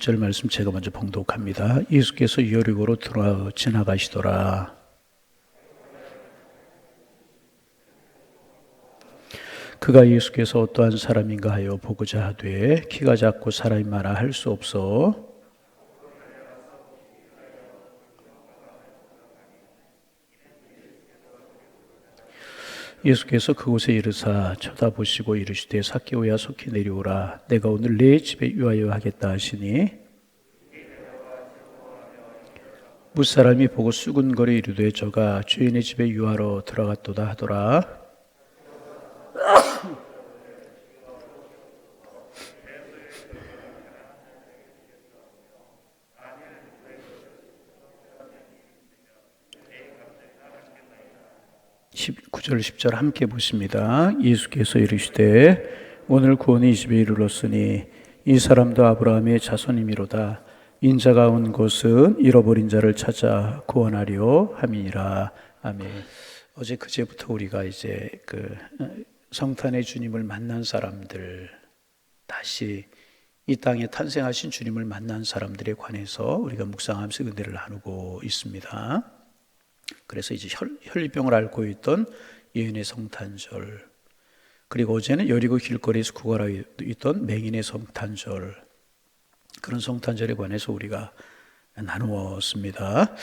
1절 말씀 제가 먼저 봉독합니다. 예수께서 여리고로 지나가시더라. 그가 예수께서 어떠한 사람인가 하여 보고자 하되 키가 작고 사람이 많아 할 수 없어 예수께서 그곳에 이르사 쳐다보시고 이르시되 삭개오야 속히 내려오라. 내가 오늘 내 집에 유하여 하겠다 하시니 무사람이 보고 수군거려 이르되 저가 주인의 집에 유하러 들어갔도다 하더라. 9절 10절 함께 보십니다. 예수께서 이르시되 오늘 구원이 이 집에 이르렀으니 이 사람도 아브라함의 자손이미로다. 인자가 온 곳은 잃어버린 자를 찾아 구원하려 함이니라. 아멘. 어제 그제부터 우리가 이제 성탄의 주님을 만난 사람들, 다시 이 땅에 탄생하신 주님을 만난 사람들에 관해서 우리가 묵상하면서 은혜를 나누고 있습니다. 그래서 이제 혈병을 앓고 있던 여인의 성탄절, 그리고 어제는 여리고 길거리에서 구걸하고 있던 맹인의 성탄절, 그런 성탄절에 관해서 우리가 나누었습니다.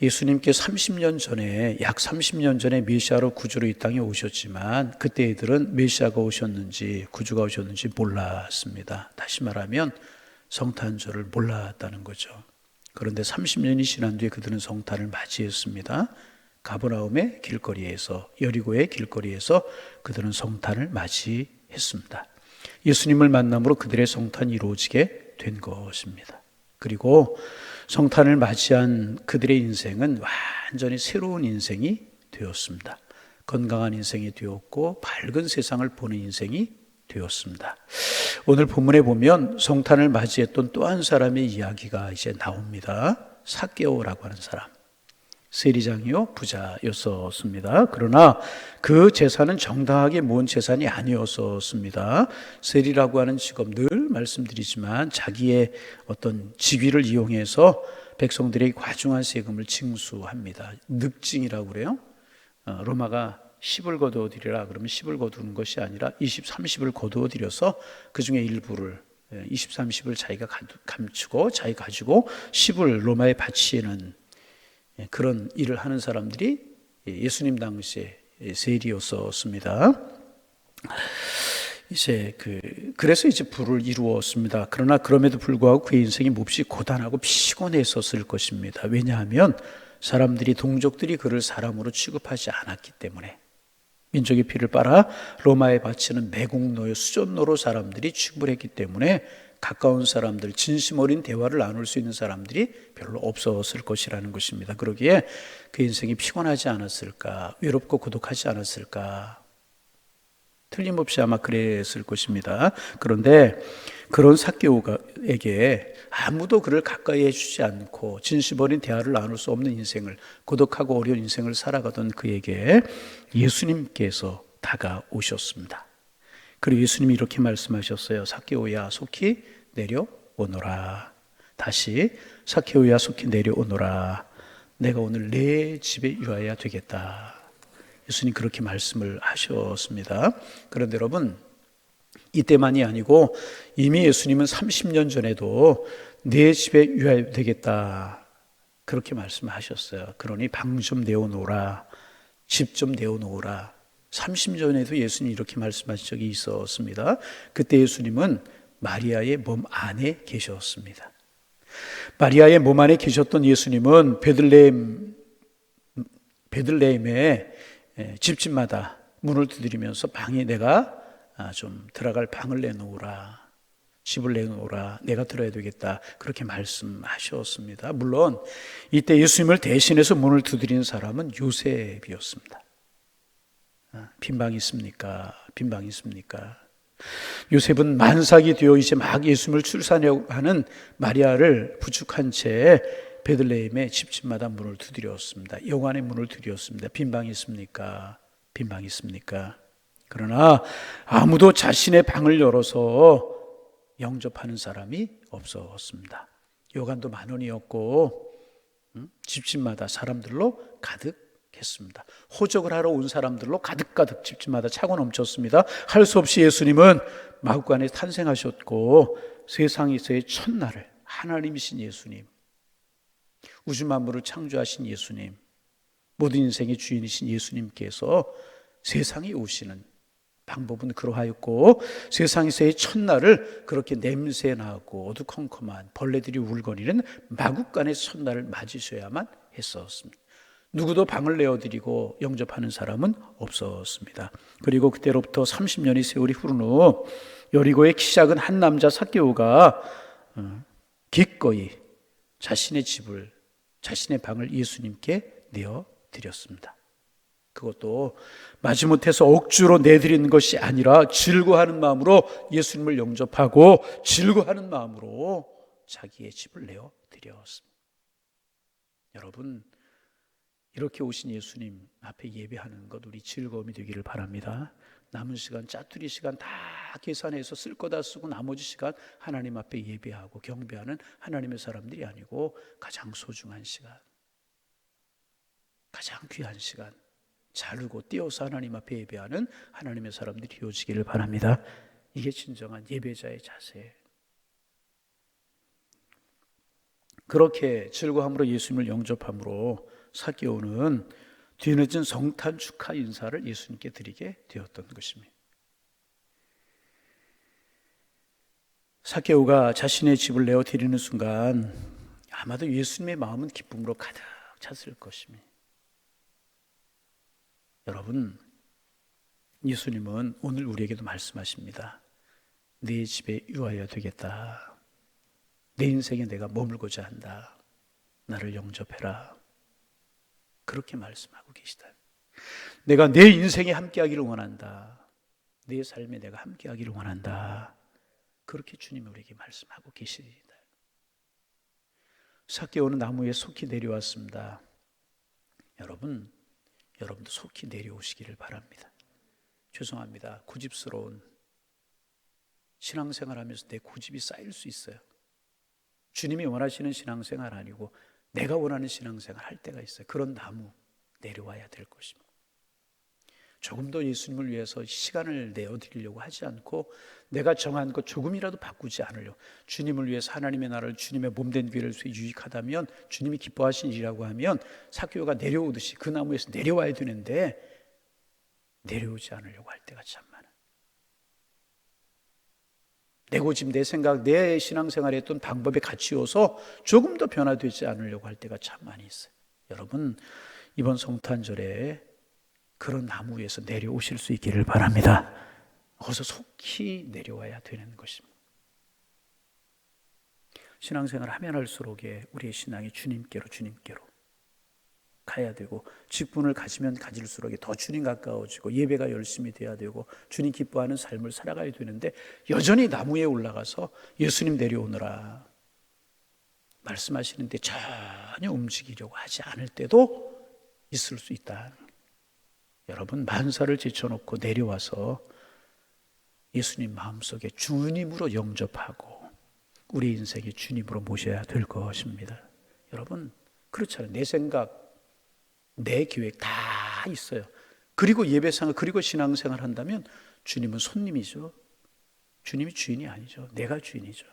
예수님께 30년 전에, 약 30년 전에 메시아로 구주로 이 땅에 오셨지만 그때 이들은 메시아가 오셨는지 구주가 오셨는지 몰랐습니다. 다시 말하면 성탄절을 몰랐다는 거죠. 그런데 30년이 지난 뒤에 그들은 성탄을 맞이했습니다. 가버나움의 길거리에서, 여리고의 길거리에서 그들은 성탄을 맞이했습니다. 예수님을 만남으로 그들의 성탄이 이루어지게 된 것입니다. 그리고 성탄을 맞이한 그들의 인생은 완전히 새로운 인생이 되었습니다. 건강한 인생이 되었고 밝은 세상을 보는 인생이 되었습니다. 오늘 본문에 보면 성탄을 맞이했던 또 한 사람의 이야기가 이제 나옵니다. 삭개오라고 하는 사람, 세리장이요 부자였었습니다. 그러나 그 재산은 정당하게 모은 재산이 아니었었습니다. 세리라고 하는 직업, 늘 말씀드리지만 자기의 어떤 직위를 이용해서 백성들에게 과중한 세금을 징수합니다. 늑징이라고 그래요. 로마가 10을 거두어 드리라 그러면 10을 거두는 것이 아니라 20, 30을 거두어 드려서 그 중에 일부를 20, 30을 자기가 감추고 자기 가지고 10을 로마에 바치는 그런 일을 하는 사람들이 예수님 당시에 세리였었습니다. 그래서 이제 부를 이루었습니다. 그러나 그럼에도 불구하고 그의 인생이 몹시 고단하고 피곤했었을 것입니다. 왜냐하면 사람들이, 동족들이 그를 사람으로 취급하지 않았기 때문에, 민족의 피를 빨아 로마에 바치는 매국노요, 수전노로 사람들이 취급을 했기 때문에 가까운 사람들, 진심 어린 대화를 나눌 수 있는 사람들이 별로 없었을 것이라는 것입니다. 그러기에 그 인생이 피곤하지 않았을까, 외롭고 고독하지 않았을까, 틀림없이 아마 그랬을 것입니다. 그런데 그런 삭개오에게 아무도 그를 가까이 해주지 않고 진심 어린 대화를 나눌 수 없는 인생을, 고독하고 어려운 인생을 살아가던 그에게 예수님께서 다가오셨습니다. 그리고 예수님이 이렇게 말씀하셨어요. 삭개오야 속히 내려오너라. 다시 삭개오야 속히 내려오너라. 내가 오늘 내 집에 유하여야 되겠다. 예수님 그렇게 말씀을 하셨습니다. 그런데 여러분, 이때만이 아니고 이미 예수님은 30년 전에도 내 집에 유하여야 되겠다 그렇게 말씀하셨어요. 그러니 방 좀 내어놓으라, 집 좀 내어놓으라. 30년 전에도 예수님이 이렇게 말씀하신 적이 있었습니다. 그때 예수님은 마리아의 몸 안에 계셨습니다. 마리아의 몸 안에 계셨던 예수님은 베들레헴의 집집마다 문을 두드리면서 방에 내가 좀 들어갈 방을 내놓으라, 집을 내놓으라, 내가 들어야 되겠다 그렇게 말씀하셨습니다. 물론 이때 예수님을 대신해서 문을 두드린 사람은 요셉이었습니다. 빈 방이 있습니까? 빈 방이 있습니까? 요셉은 만삭이 되어 이제 막 예수님을 출산하려고 하는 마리아를 부축한 채 베들레헴의 집집마다 문을 두드렸습니다. 여관의 문을 두드렸습니다. 빈 방이 있습니까? 빈 방이 있습니까? 그러나 아무도 자신의 방을 열어서 영접하는 사람이 없었습니다. 요간도 만원이었고 집집마다 사람들로 가득했습니다. 호적을 하러 온 사람들로 가득가득 집집마다 차고 넘쳤습니다. 할 수 없이 예수님은 마구간에 탄생하셨고 세상에서의 첫날을 하나님이신 예수님, 우주 만물을 창조하신 예수님, 모든 인생의 주인이신 예수님께서 세상에 오시는 방법은 그러하였고 세상에서의 첫날을 그렇게 냄새나고 어두컴컴한 벌레들이 울거리는 마구간의 첫날을 맞으셔야만 했었습니다. 누구도 방을 내어드리고 영접하는 사람은 없었습니다. 그리고 그때로부터 30년의 세월이 흐른 후 여리고의 키 작은 한 남자 삭개오가 기꺼이 자신의 집을, 자신의 방을 예수님께 내어드렸습니다. 그것도 마지못해서 억지로 내드리는 것이 아니라 즐거워하는 마음으로 예수님을 영접하고 즐거워하는 마음으로 자기의 집을 내어드렸습니다. 여러분, 이렇게 오신 예수님 앞에 예배하는 것 우리 즐거움이 되기를 바랍니다. 남은 시간, 짜투리 시간 다 계산해서 쓸 거 다 쓰고 나머지 시간 하나님 앞에 예배하고 경배하는 하나님의 사람들이 아니고 가장 소중한 시간, 가장 귀한 시간 자르고 띄어서 하나님 앞에 예배하는 하나님의 사람들이 되어지기를 바랍니다. 이게 진정한 예배자의 자세. 그렇게 즐거움으로 예수님을 영접함으로 삭개오는 뒤늦은 성탄 축하 인사를 예수님께 드리게 되었던 것입니다. 삭개오가 자신의 집을 내어드리는 순간 아마도 예수님의 마음은 기쁨으로 가득 찼을 것입니다. 여러분, 예수님은 오늘 우리에게도 말씀하십니다. 네 집에 유하여야 되겠다. 내 인생에 내가 머물고자 한다. 나를 영접해라. 그렇게 말씀하고 계시다. 내가 내 인생에 함께하기를 원한다. 내 삶에 내가 함께하기를 원한다. 그렇게 주님이 우리에게 말씀하고 계십니다. 삭개오는 나무에 속히 내려왔습니다. 여러분도 속히 내려오시기를 바랍니다. 죄송합니다. 고집스러운 신앙생활 하면서 내 고집이 쌓일 수 있어요. 주님이 원하시는 신앙생활 아니고 내가 원하는 신앙생활 할 때가 있어요. 그런 나무 내려와야 될 것입니다. 조금 더 예수님을 위해서 시간을 내어드리려고 하지 않고 내가 정한 것 조금이라도 바꾸지 않으려고, 주님을 위해서 하나님의 나라를, 주님의 몸된 교회를 위해 유익하다면, 주님이 기뻐하신 일이라고 하면 삭개오가 내려오듯이 그 나무에서 내려와야 되는데 내려오지 않으려고 할 때가 참 많아요. 내 고집, 내 생각, 내 신앙생활에 했던 방법에 갇히어서 조금 더 변화되지 않으려고 할 때가 참 많이 있어요. 여러분, 이번 성탄절에 그런 나무 위에서 내려오실 수 있기를 바랍니다. 어서 속히 내려와야 되는 것입니다. 신앙생활 하면 할수록에 우리의 신앙이 주님께로 가야 되고, 직분을 가지면 가질수록 더 주님 가까워지고 예배가 열심히 돼야 되고 주님 기뻐하는 삶을 살아가야 되는데, 여전히 나무에 올라가서 예수님 내려오느라 말씀하시는데 전혀 움직이려고 하지 않을 때도 있을 수 있다. 여러분, 만사를 제쳐놓고 내려와서 예수님 마음속에 주님으로 영접하고 우리 인생의 주님으로 모셔야 될 것입니다. 여러분, 그렇잖아요. 내 생각, 내 계획 다 있어요. 그리고 예배생활, 그리고 신앙생활 한다면 주님은 손님이죠. 주님이 주인이 아니죠. 내가 주인이죠.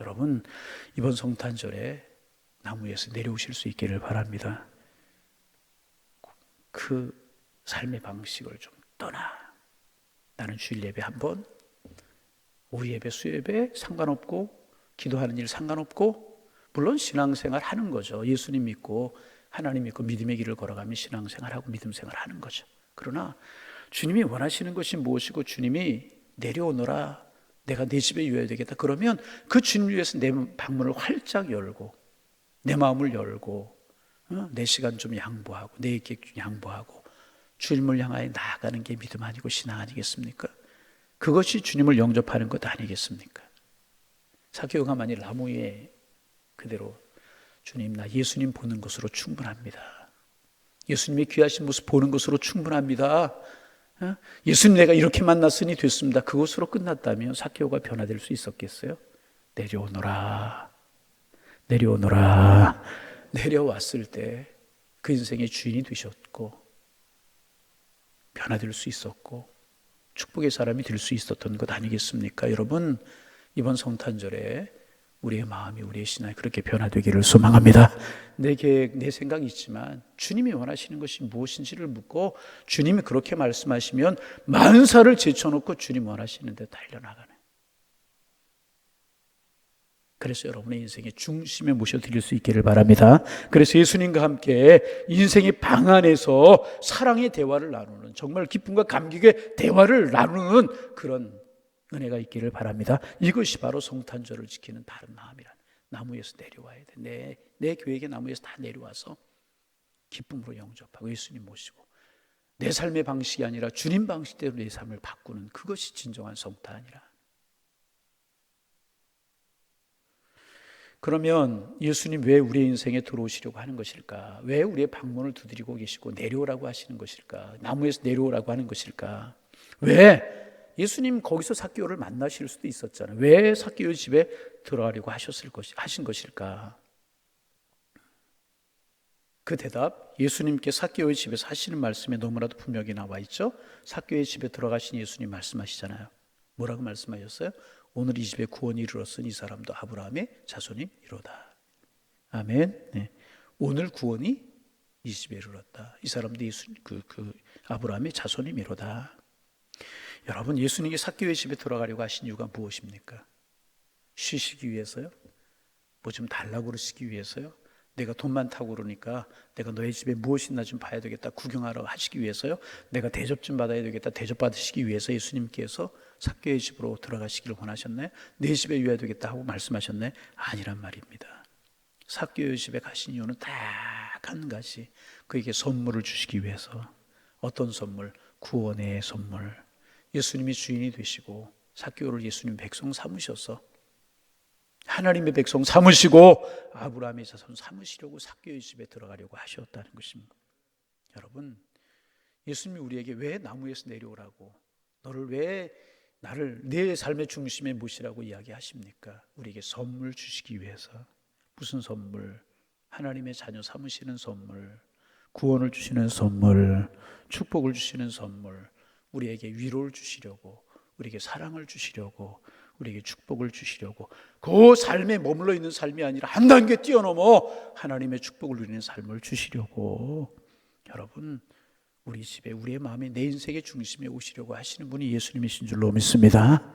여러분, 이번 성탄절에 나무 위에서 내려오실 수 있기를 바랍니다. 그 삶의 방식을 좀 떠나. 나는 주일 예배 한 번, 오후 예배, 수예배 상관없고, 기도하는 일 상관없고, 물론 신앙생활 하는 거죠. 예수님 믿고 하나님 믿고 믿음의 길을 걸어가면 신앙생활하고 믿음생활 하는 거죠. 그러나 주님이 원하시는 것이 무엇이고 주님이 내려오너라, 내가 내 집에 유해야 되겠다, 그러면 그 주님 위해서 내 방문을 활짝 열고 내 마음을 열고 내 시간 좀 양보하고 내 계획 좀 양보하고 주님을 향하여 나아가는 게 믿음 아니고 신앙 아니겠습니까? 그것이 주님을 영접하는 것 아니겠습니까? 삭개오가 만일 나무 위에 그대로 주님, 나 예수님 보는 것으로 충분합니다. 예수님의 귀하신 모습 보는 것으로 충분합니다. 예수님 내가 이렇게 만났으니 됐습니다. 그것으로 끝났다면 삭개오가 변화될 수 있었겠어요? 내려오너라. 내려오너라. 내려왔을 때 그 인생의 주인이 되셨고 변화될 수 있었고 축복의 사람이 될 수 있었던 것 아니겠습니까? 여러분, 이번 성탄절에 우리의 마음이 우리의 신앙이 그렇게 변화되기를 소망합니다. 내 계획, 내 생각이 있지만 주님이 원하시는 것이 무엇인지를 묻고 주님이 그렇게 말씀하시면 만사를 제쳐놓고 주님 원하시는 데 달려나가는, 그래서 여러분의 인생의 중심에 모셔드릴 수 있기를 바랍니다. 그래서 예수님과 함께 인생의 방 안에서 사랑의 대화를 나누는, 정말 기쁨과 감격의 대화를 나누는 그런 은혜가 있기를 바랍니다. 이것이 바로 성탄절을 지키는 바른 마음이란, 나무에서 내려와야 돼. 내 계획의 나무에서 다 내려와서 기쁨으로 영접하고 예수님 모시고 내 삶의 방식이 아니라 주님 방식대로 내 삶을 바꾸는, 그것이 진정한 성탄이라. 그러면 예수님 왜 우리의 인생에 들어오시려고 하는 것일까? 왜 우리의 방문을 두드리고 계시고 내려오라고 하시는 것일까? 나무에서 내려오라고 하는 것일까? 왜? 예수님 거기서 삭개오를 만나실 수도 있었잖아요. 왜 삭개오 집에 들어가려고 하신 것일까? 그 대답, 예수님께 삭개오의 집에서 하시는 말씀에 너무나도 분명히 나와 있죠. 삭개오의 집에 들어가신 예수님 말씀하시잖아요. 뭐라고 말씀하셨어요? 오늘 이 집에 구원이 이르렀으니 이 사람도 아브라함의 자손이로다. 아멘. 네. 오늘 구원이 이 집에 이르렀다. 이 사람도 아브라함의 자손이로다. 여러분, 예수님이 삭개오의 집에 들어가려고 하신 이유가 무엇입니까? 쉬시기 위해서요? 뭐 좀 달라고 그러시기 위해서요? 내가 돈 많다고 그러니까 내가 너의 집에 무엇이 있나 좀 봐야 되겠다 구경하러 하시기 위해서요? 내가 대접 좀 받아야 되겠다 대접 받으시기 위해서 예수님께서 삭개오의 집으로 들어가시기를 원하셨나요? 내 집에 유해야 되겠다 하고 말씀하셨나요? 아니란 말입니다. 삭개오의 집에 가신 이유는 딱 한 가지, 그에게 선물을 주시기 위해서. 어떤 선물? 구원의 선물. 예수님이 주인이 되시고 삭개오를 예수님 백성 삼으셔서, 하나님의 백성 삼으시고 아브라함의 자손 삼으시려고 삭개오의 집에 들어가려고 하셨다는 것입니다. 여러분, 예수님이 우리에게 왜 나무에서 내려오라고, 나를 내 삶의 중심에 모시라고 이야기하십니까? 우리에게 선물 주시기 위해서. 무슨 선물? 하나님의 자녀 삼으시는 선물, 구원을 주시는 선물, 축복을 주시는 선물, 우리에게 위로를 주시려고, 우리에게 사랑을 주시려고, 우리에게 축복을 주시려고, 그 삶에 머물러 있는 삶이 아니라 한 단계 뛰어넘어 하나님의 축복을 누리는 삶을 주시려고. 여러분, 우리 집에, 우리의 마음에, 내 인생의 중심에 오시려고 하시는 분이 예수님이신 줄로 믿습니다.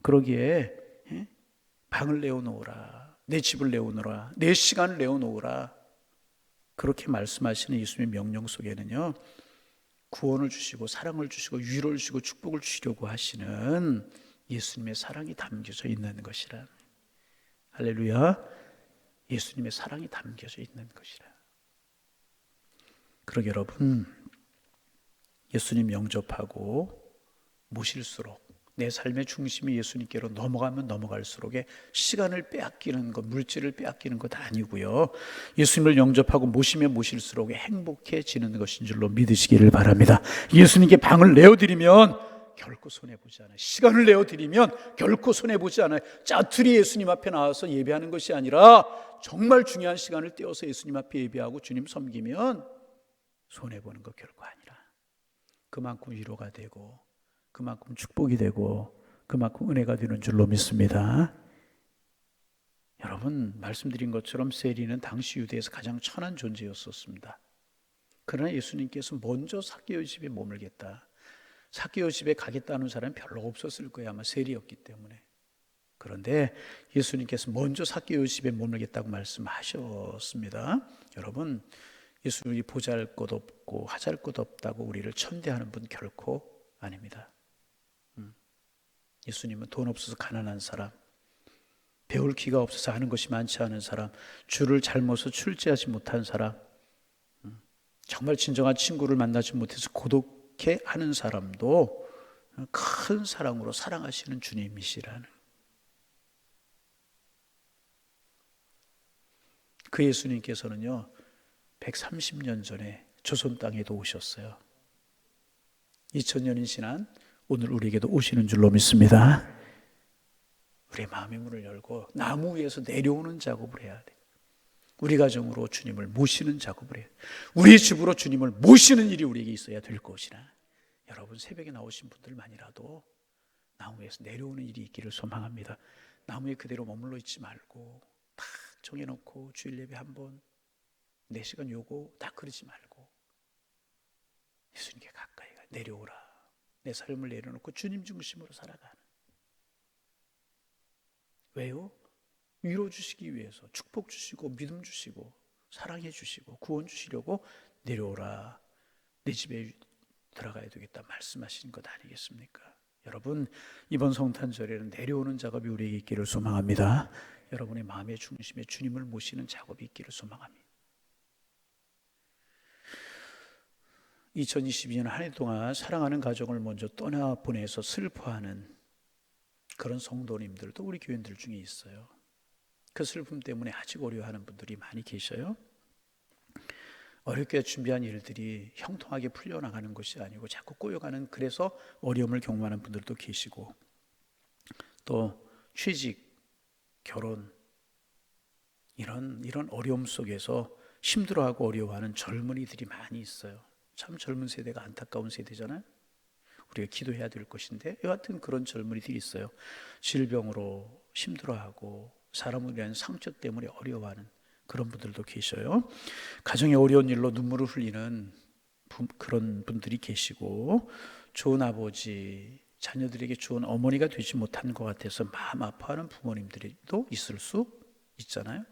그러기에 방을 내어놓으라, 내 집을 내어놓으라, 내 시간을 내어놓으라, 그렇게 말씀하시는 예수님의 명령 속에는요, 구원을 주시고 사랑을 주시고 위로를 주시고 축복을 주시려고 하시는 예수님의 사랑이 담겨져 있는 것이라. 할렐루야. 예수님의 사랑이 담겨져 있는 것이라. 그러게 여러분, 예수님 영접하고 모실수록, 내 삶의 중심이 예수님께로 넘어가면 넘어갈수록에 시간을 빼앗기는 것, 물질을 빼앗기는 것 아니고요, 예수님을 영접하고 모시면 모실수록 행복해지는 것인 줄로 믿으시기를 바랍니다. 예수님께 방을 내어드리면 결코 손해보지 않아요. 시간을 내어드리면 결코 손해보지 않아요. 짜투리 예수님 앞에 나와서 예배하는 것이 아니라 정말 중요한 시간을 떼어서 예수님 앞에 예배하고 주님 섬기면 손해보는 것 결코 아니라, 그만큼 위로가 되고 그만큼 축복이 되고 그만큼 은혜가 되는 줄로 믿습니다. 여러분, 말씀드린 것처럼 세리는 당시 유대에서 가장 천한 존재였었습니다. 그러나 예수님께서 먼저 삭개오 집에 머물겠다, 삭개오 집에 가겠다는 사람이 별로 없었을 거예요. 아마 세리였기 때문에. 그런데 예수님께서 먼저 삭개오 집에 머물겠다고 말씀하셨습니다. 여러분, 예수님이 보잘 것 없고 하잘 것 없다고 우리를 천대하는 분 결코 아닙니다. 예수님은 돈 없어서 가난한 사람, 배울 기가 없어서 아는 것이 많지 않은 사람, 주를 잘못해서 출제하지 못한 사람, 정말 진정한 친구를 만나지 못해서 고독해하는 사람도 큰 사랑으로 사랑하시는 주님이시라는, 그 예수님께서는요 130년 전에 조선 땅에도 오셨어요. 2000년이 지난 오늘 우리에게도 오시는 줄로 믿습니다. 우리의 마음의 문을 열고 나무 위에서 내려오는 작업을 해야 돼. 우리 가정으로 주님을 모시는 작업을 해야 돼. 우리 집으로 주님을 모시는 일이 우리에게 있어야 될 것이라. 여러분 새벽에 나오신 분들만이라도 나무 위에서 내려오는 일이 있기를 소망합니다. 나무에 그대로 머물러 있지 말고 다 정해놓고 주일 예배 한번 4시간 요거 다 그러지 말고 예수님께 가까이 가 내려오라. 내 삶을 내려놓고 주님 중심으로 살아가는. 왜요? 위로 주시기 위해서 축복 주시고 믿음 주시고 사랑해 주시고 구원 주시려고 내려오라. 내 집에 들어가야 되겠다 말씀하시는 것 아니겠습니까? 여러분 이번 성탄절에는 내려오는 작업이 우리에게 있기를 소망합니다. 여러분의 마음의 중심에 주님을 모시는 작업이 있기를 소망합니다. 2022년 한 해 동안 사랑하는 가정을 먼저 떠나보내서 슬퍼하는 그런 성도님들도 우리 교인들 중에 있어요. 그 슬픔 때문에 아직 어려워하는 분들이 많이 계셔요. 어렵게 준비한 일들이 형통하게 풀려나가는 것이 아니고 자꾸 꼬여가는, 그래서 어려움을 경험하는 분들도 계시고, 또 취직, 결혼 이런 어려움 속에서 힘들어하고 어려워하는 젊은이들이 많이 있어요. 참 젊은 세대가 안타까운 세대잖아요. 우리가 기도해야 될 것인데 여하튼 그런 젊은이들이 있어요. 질병으로 힘들어하고 사람을 위한 상처 때문에 어려워하는 그런 분들도 계셔요. 가정의 어려운 일로 눈물을 흘리는 그런 분들이 계시고, 좋은 아버지, 자녀들에게 좋은 어머니가 되지 못한 것 같아서 마음 아파하는 부모님들도 있을 수 있잖아요.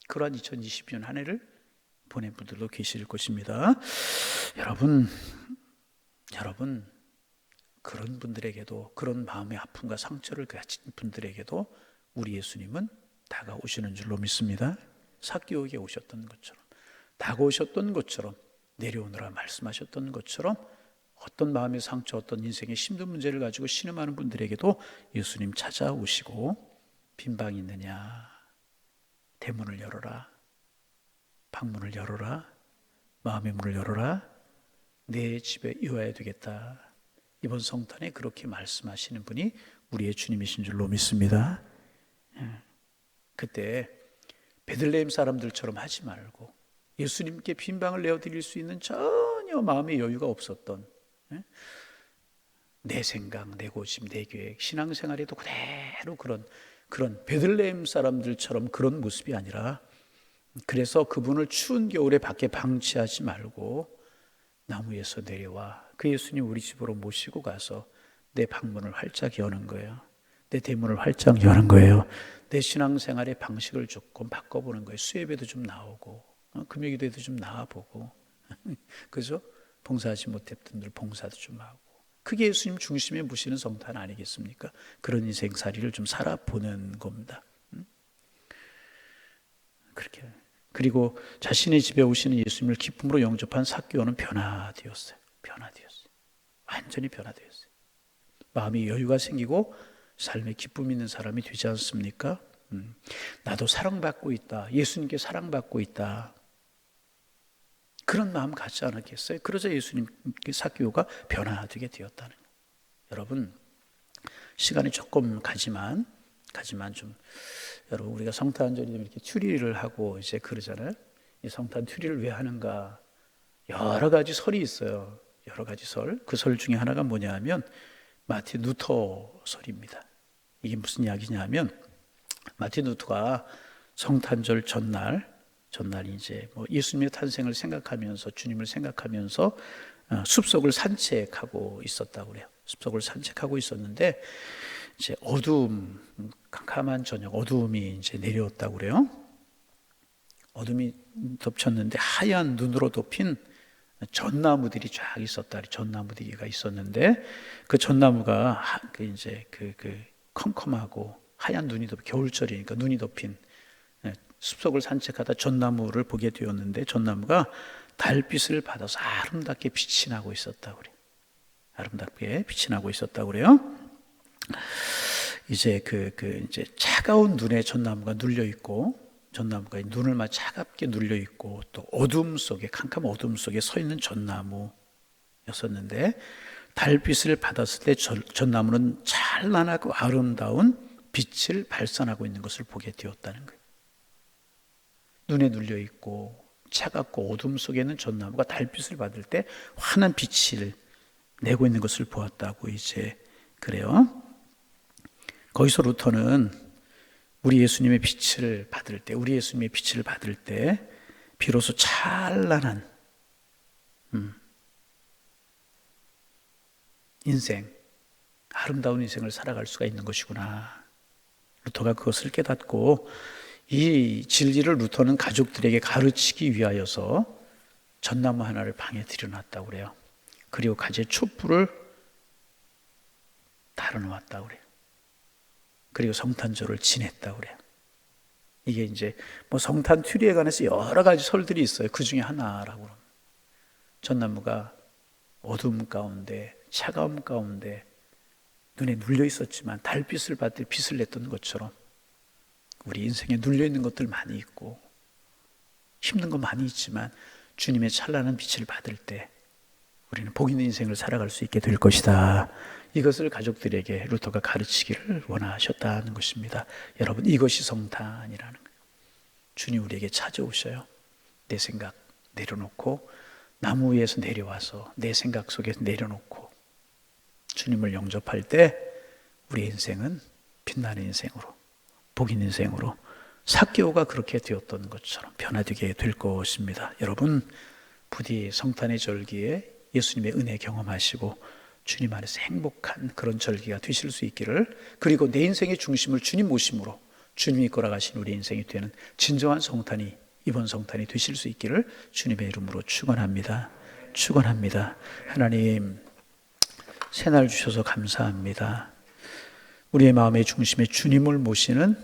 그러한 2022년 한 해를 보낸 분들도 계실 것입니다. 여러분 그런 분들에게도, 그런 마음의 아픔과 상처를 가진 분들에게도 우리 예수님은 다가오시는 줄로 믿습니다. 삭개오에게 오셨던 것처럼, 다가오셨던 것처럼, 내려오느라 말씀하셨던 것처럼 어떤 마음의 상처, 어떤 인생의 힘든 문제를 가지고 신음하는 분들에게도 예수님 찾아오시고, 빈방이 있느냐, 대문을 열어라, 방문을 열어라, 마음의 문을 열어라, 내 집에 이와야 되겠다. 이번 성탄에 그렇게 말씀하시는 분이 우리의 주님이신 줄로 믿습니다. 그때 베들레헴 사람들처럼 하지 말고 예수님께 빈방을 내어드릴 수 있는 전혀 마음의 여유가 없었던, 내 생각, 내 고집, 내 계획, 신앙생활에도 그대로 그런 베들레헴 사람들처럼 그런 모습이 아니라, 그래서 그분을 추운 겨울에 밖에 방치하지 말고 나무 위에서 내려와 그 예수님 우리 집으로 모시고 가서 내 방문을 활짝 여는 거예요. 내 대문을 활짝 여는 거예요. 내 신앙생활의 방식을 조금 바꿔보는 거예요. 수예배도 좀 나오고 금요기도에도 좀 나와보고 그죠? 봉사하지 못했던 분들 봉사도 좀 하고, 그게 예수님 중심에 모시는 성탄 아니겠습니까? 그런 인생살이를 좀 살아보는 겁니다. 그렇게. 그리고 자신의 집에 오시는 예수님을 기쁨으로 영접한 삭개오는 변화되었어요. 완전히 변화되었어요. 마음이 여유가 생기고 삶에 기쁨 있는 사람이 되지 않습니까? 나도 사랑받고 있다. 예수님께 사랑받고 있다. 그런 마음 갖지 않았겠어요? 그러자 예수님께 삭개오가 변화되게 되었다는 거예요. 여러분, 시간이 조금 가지만 좀, 여러분 우리가 성탄절이 되면 이렇게 추리를 하고 이제 그러잖아요. 이 성탄 추리를 왜 하는가? 여러 가지 설이 있어요. 여러 가지 설. 그 설 중에 하나가 뭐냐 하면 마틴 루터 설입니다. 이게 무슨 이야기냐 하면, 마틴 루터가 성탄절 전날 이제 뭐 예수님의 탄생을 생각하면서, 주님을 생각하면서 숲속을 산책하고 있었다고 그래요. 숲속을 산책하고 있었는데 이제 캄캄한 저녁 어두움이 이제 내려왔다고 그래요. 어둠이 덮쳤는데 하얀 눈으로 덮인 전나무들이 쫙 있었다. 전나무들이가 있었는데 그 전나무가 이제 그 컴컴하고 하얀 눈이 덮인, 겨울철이니까 눈이 덮인 숲속을 산책하다 전나무를 보게 되었는데, 전나무가 달빛을 받아서 아름답게 빛이 나고 있었다고 그래요. 아름답게 빛이 나고 있었다고 그래요. 이제 이제 차가운 눈에 전나무가 눌려 있고, 전나무가 눈을 막 차갑게 눌려 있고, 또 어둠 속에, 캄캄한 어둠 속에 서 있는 전나무, 전나무였었는데 달빛을 받았을 때 전나무는 찬란하고 아름다운 빛을 발산하고 있는 것을 보게 되었다는 거예요. 눈에 눌려 있고 차갑고 어둠 속에 있는 전나무가 달빛을 받을 때 환한 빛을 내고 있는 것을 보았다고 이제 그래요. 거기서 루터는 우리 예수님의 빛을 받을 때 비로소 찬란한 인생, 아름다운 인생을 살아갈 수가 있는 것이구나. 루터가 그것을 깨닫고 이 진리를 루터는 가족들에게 가르치기 위하여서 전나무 하나를 방에 들여놨다고 그래요. 그리고 가지에 촛불을 달아놓았다고 그래요. 그리고 성탄절을 지냈다고 그래요. 이게 이제 뭐 성탄 트리에 관해서 여러 가지 설들이 있어요. 그 중에 하나라고 합니다. 전나무가 어둠 가운데 차가움 가운데 눈에 눌려 있었지만 달빛을 받을 빛을 냈던 것처럼 우리 인생에 눌려 있는 것들 많이 있고 힘든 거 많이 있지만 주님의 찬란한 빛을 받을 때 우리는 복 있는 인생을 살아갈 수 있게 될 것이다. 이것을 가족들에게 루터가 가르치기를 원하셨다는 것입니다. 여러분, 이것이 성탄이라는 거예요. 주님 우리에게 찾아오셔요. 내 생각 내려놓고 나무 위에서 내려와서 내 생각 속에서 내려놓고 주님을 영접할 때 우리 인생은 빛나는 인생으로, 복 있는 인생으로 삭개오가 그렇게 되었던 것처럼 변화되게 될 것입니다. 여러분, 부디 성탄의 절기에 예수님의 은혜 경험하시고 주님 안에서 행복한 그런 절기가 되실 수 있기를, 그리고 내 인생의 중심을 주님 모심으로 주님이 걸어가신 우리 인생이 되는 진정한 성탄이 이번 성탄이 되실 수 있기를 주님의 이름으로 축원합니다. 축원합니다. 하나님, 새날 주셔서 감사합니다. 우리의 마음의 중심에 주님을 모시는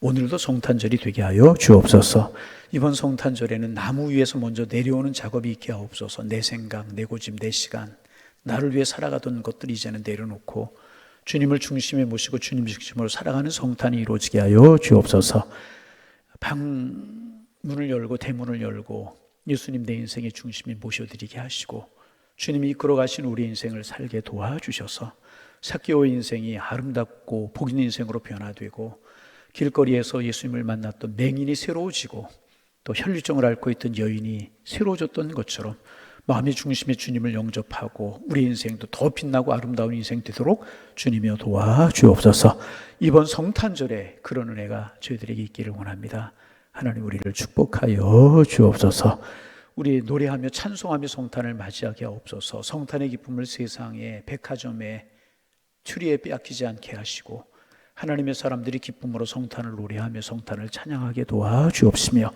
오늘도 성탄절이 되게 하여 주옵소서. 이번 성탄절에는 나무 위에서 먼저 내려오는 작업이 있게 하옵소서. 내 생각, 내 고집, 내 시간, 나를 위해 살아가던 것들 이제는 내려놓고 주님을 중심에 모시고 주님 중심으로 살아가는 성탄이 이루어지게 하여 주옵소서. 방문을 열고 대문을 열고 예수님 내 인생의 중심에 모셔드리게 하시고 주님이 이끌어 가신 우리 인생을 살게 도와주셔서 삭개오의 인생이 아름답고 복 있는 인생으로 변화되고 길거리에서 예수님을 만났던 맹인이 새로워지고 또 혈류증을 앓고 있던 여인이 새로워졌던 것처럼 마음의 중심에 주님을 영접하고 우리 인생도 더 빛나고 아름다운 인생 되도록 주님이여 도와주옵소서. 이번 성탄절에 그런 은혜가 저희들에게 있기를 원합니다. 하나님, 우리를 축복하여 주옵소서. 우리 노래하며 찬송하며 성탄을 맞이하게 하옵소서. 성탄의 기쁨을 세상에 백화점에 추리에 빼앗기지 않게 하시고 하나님의 사람들이 기쁨으로 성탄을 노래하며 성탄을 찬양하게 도와주옵시며,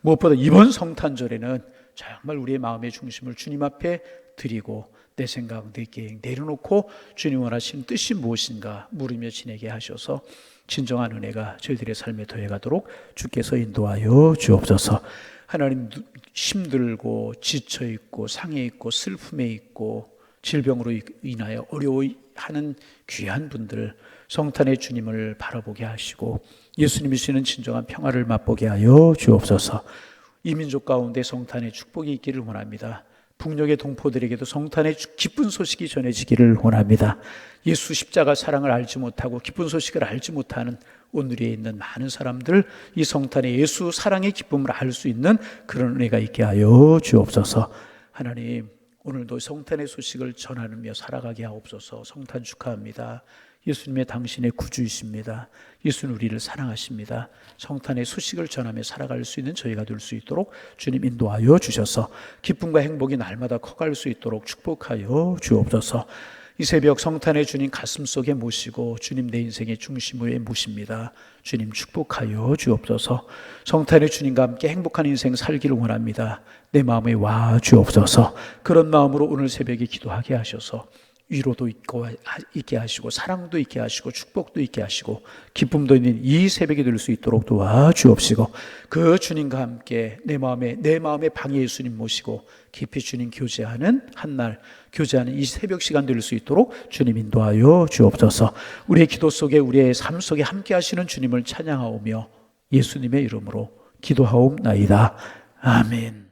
무엇보다 이번 성탄절에는 정말 우리의 마음의 중심을 주님 앞에 드리고 내 생각, 내 계획 내려놓고 주님 원하시는 뜻이 무엇인가 물으며 지내게 하셔서 진정한 은혜가 저희들의 삶에 더해가도록 주께서 인도하여 주옵소서. 하나님, 힘들고 지쳐있고 상해있고 슬픔에 있고 질병으로 인하여 어려워하는 귀한 분들 성탄의 주님을 바라보게 하시고 예수님이 주시는 진정한 평화를 맛보게 하여 주옵소서. 이 민족 가운데 성탄의 축복이 있기를 원합니다. 북녘의 동포들에게도 성탄의 기쁜 소식이 전해지기를 원합니다. 예수 십자가 사랑을 알지 못하고 기쁜 소식을 알지 못하는 오늘에 있는 많은 사람들, 이 성탄의 예수 사랑의 기쁨을 알 수 있는 그런 은혜가 있게 하여 주옵소서. 하나님, 오늘도 성탄의 소식을 전하며 살아가게 하옵소서. 성탄 축하합니다. 예수님의 당신의 구주이십니다. 예수는 우리를 사랑하십니다. 성탄의 소식을 전하며 살아갈 수 있는 저희가 될 수 있도록 주님 인도하여 주셔서 기쁨과 행복이 날마다 커갈 수 있도록 축복하여 주옵소서. 이 새벽 성탄의 주님 가슴 속에 모시고 주님 내 인생의 중심 위에 모십니다. 주님 축복하여 주옵소서. 성탄의 주님과 함께 행복한 인생 살기를 원합니다. 내 마음에 와 주옵소서. 그런 마음으로 오늘 새벽에 기도하게 하셔서 위로도 있게 하시고 사랑도 있게 하시고 축복도 있게 하시고 기쁨도 있는 이 새벽이 될 수 있도록 도와주옵시고, 그 주님과 함께 내 마음의 방에 예수님 모시고 깊이 주님 교제하는 한날, 교제하는 이 새벽 시간 될 수 있도록 주님 인도하여 주옵소서. 우리의 기도 속에 우리의 삶 속에 함께 하시는 주님을 찬양하오며 예수님의 이름으로 기도하옵나이다. 아멘.